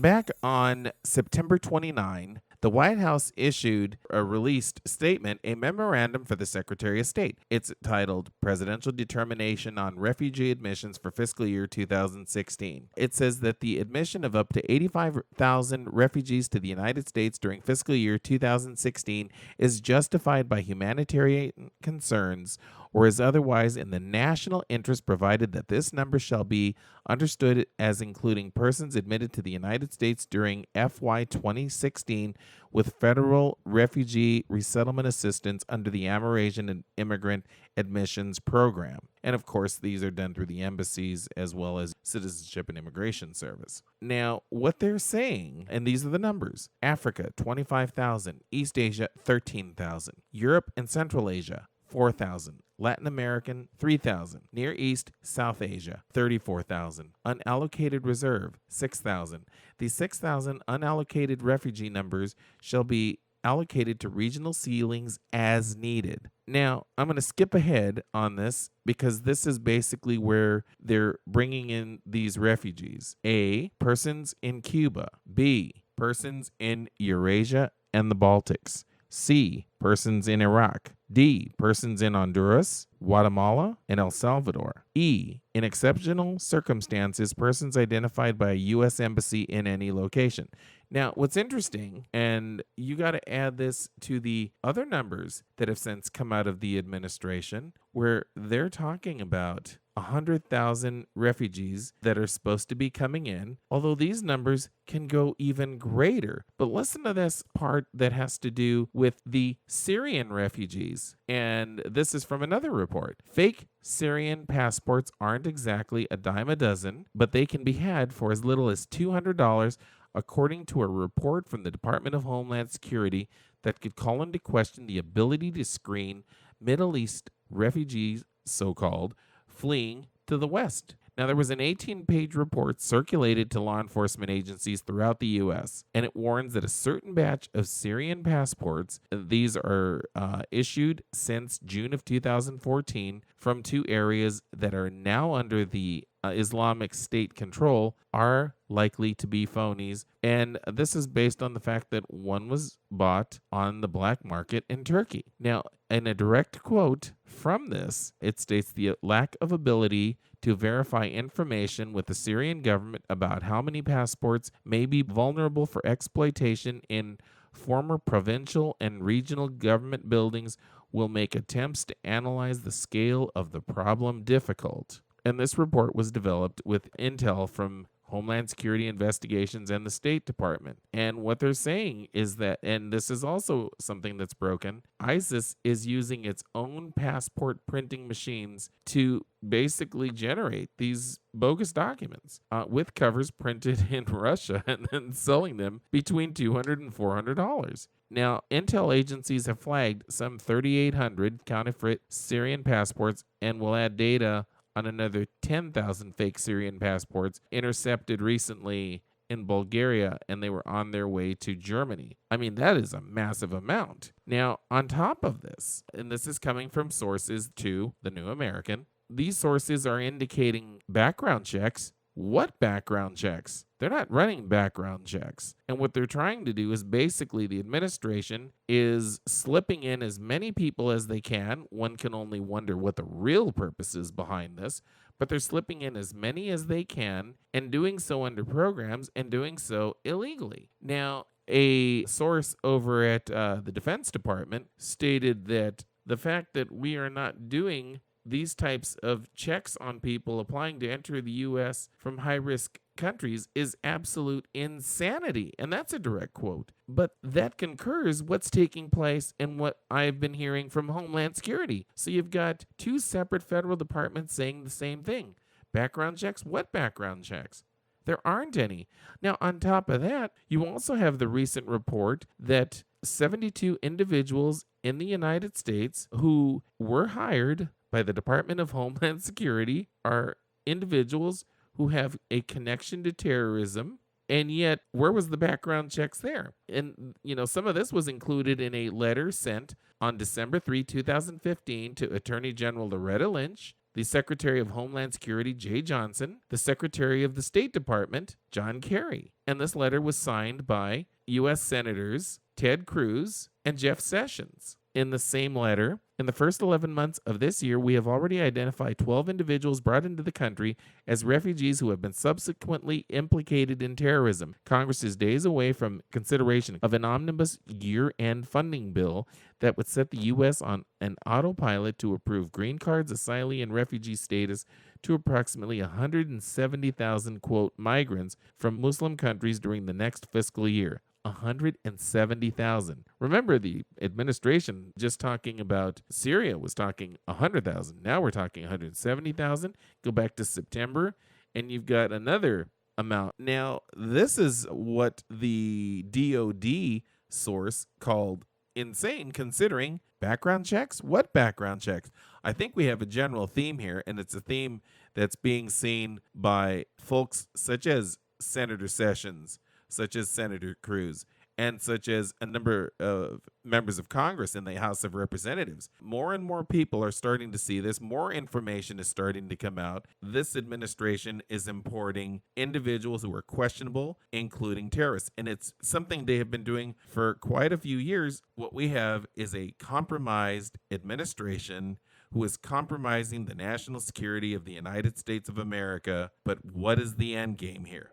back on September 29, the White House issued a released statement, a memorandum for the Secretary of State. It's titled Presidential Determination on Refugee Admissions for Fiscal Year 2016. It says that the admission of up to 85,000 refugees to the United States during fiscal year 2016 is justified by humanitarian concerns or is otherwise in the national interest, provided that this number shall be understood as including persons admitted to the United States during FY 2016 with federal refugee resettlement assistance under the Amerasian Immigrant Admissions Program. And of course, these are done through the embassies as well as Citizenship and Immigration Service. Now, what they're saying, and these are the numbers: Africa, 25,000, East Asia, 13,000, Europe and Central Asia, 4,000. Latin American, 3,000. Near East, South Asia, 34,000. Unallocated reserve, 6,000. The 6,000 unallocated refugee numbers shall be allocated to regional ceilings as needed. Now, I'm going to skip ahead on this because this is basically where they're bringing in these refugees. A, persons in Cuba. B, persons in Eurasia and the Baltics. C, persons in Iraq. D, persons in Honduras, Guatemala, and El Salvador. E, in exceptional circumstances, persons identified by a U.S. embassy in any location. Now, what's interesting, and you got to add this to the other numbers that have since come out of the administration, where they're talking about 100,000 refugees that are supposed to be coming in, although these numbers can go even greater. But listen to this part that has to do with the Syrian refugees. And this is from another report. Fake Syrian passports aren't exactly a dime a dozen, but they can be had for as little as $200, according to a report from the Department of Homeland Security that could call into question the ability to screen Middle East refugees, so-called, fleeing to the West. Now, there was an 18-page report circulated to law enforcement agencies throughout the U.S., and it warns that a certain batch of Syrian passports, these are issued since June of 2014 from two areas that are now under the Islamic State control, are likely to be phonies. And this is based on the fact that one was bought on the black market in Turkey. Now, in a direct quote from this, it states the lack of ability to verify information with the Syrian government about how many passports may be vulnerable for exploitation in former provincial and regional government buildings will make attempts to analyze the scale of the problem difficult. And this report was developed with intel from Homeland Security investigations and the State Department. And what they're saying is that, and this is also something that's broken, ISIS is using its own passport printing machines to basically generate these bogus documents with covers printed in Russia and then selling them between $200 and $400. Now, intel agencies have flagged some 3,800 counterfeit Syrian passports and will add data on another 10,000 fake Syrian passports intercepted recently in Bulgaria, and they were on their way to Germany. I mean, that is a massive amount. Now, on top of this, and this is coming from sources to the New American, these sources are indicating background checks. What background checks? They're not running background checks. And what they're trying to do is basically the administration is slipping in as many people as they can. One can only wonder what the real purpose is behind this, but they're slipping in as many as they can and doing so under programs and doing so illegally. Now, a source over at the Defense Department stated that the fact that we are not doing these types of checks on people applying to enter the U.S. from high-risk countries is absolute insanity. And that's a direct quote. But that concurs what's taking place and what I've been hearing from Homeland Security. So you've got two separate federal departments saying the same thing. Background checks? What background checks? There aren't any. Now, on top of that, you also have the recent report that 72 individuals in the United States who were hired by the Department of Homeland Security are individuals who have a connection to terrorism, and yet where was the background checks there? And, some of this was included in a letter sent on December 3, 2015 to Attorney General Loretta Lynch the Secretary of Homeland Security, Jay Johnson, the Secretary of the State Department, John Kerry. And this letter was signed by U.S. Senators Ted Cruz and Jeff Sessions. In the same letter, in the first 11 months of this year, we have already identified 12 individuals brought into the country as refugees who have been subsequently implicated in terrorism. Congress is days away from consideration of an omnibus year-end funding bill that would set the U.S. on an autopilot to approve green cards, asylee, and refugee status to approximately 170,000, quote, migrants from Muslim countries during the next fiscal year. 170,000. Remember, the administration just talking about Syria was talking 100,000. Now we're talking 170,000. Go back to September, and you've got another amount. Now, this is what the DOD source called insane, considering background checks. What background checks? I think we have a general theme here, and it's a theme that's being seen by folks such as Senator Sessions, such as Senator Cruz, and such as a number of members of Congress in the House of Representatives. More and more people are starting to see this. More information is starting to come out. This administration is importing individuals who are questionable, including terrorists. And it's something they have been doing for quite a few years. What we have is a compromised administration who is compromising the national security of the United States of America. But what is the end game here?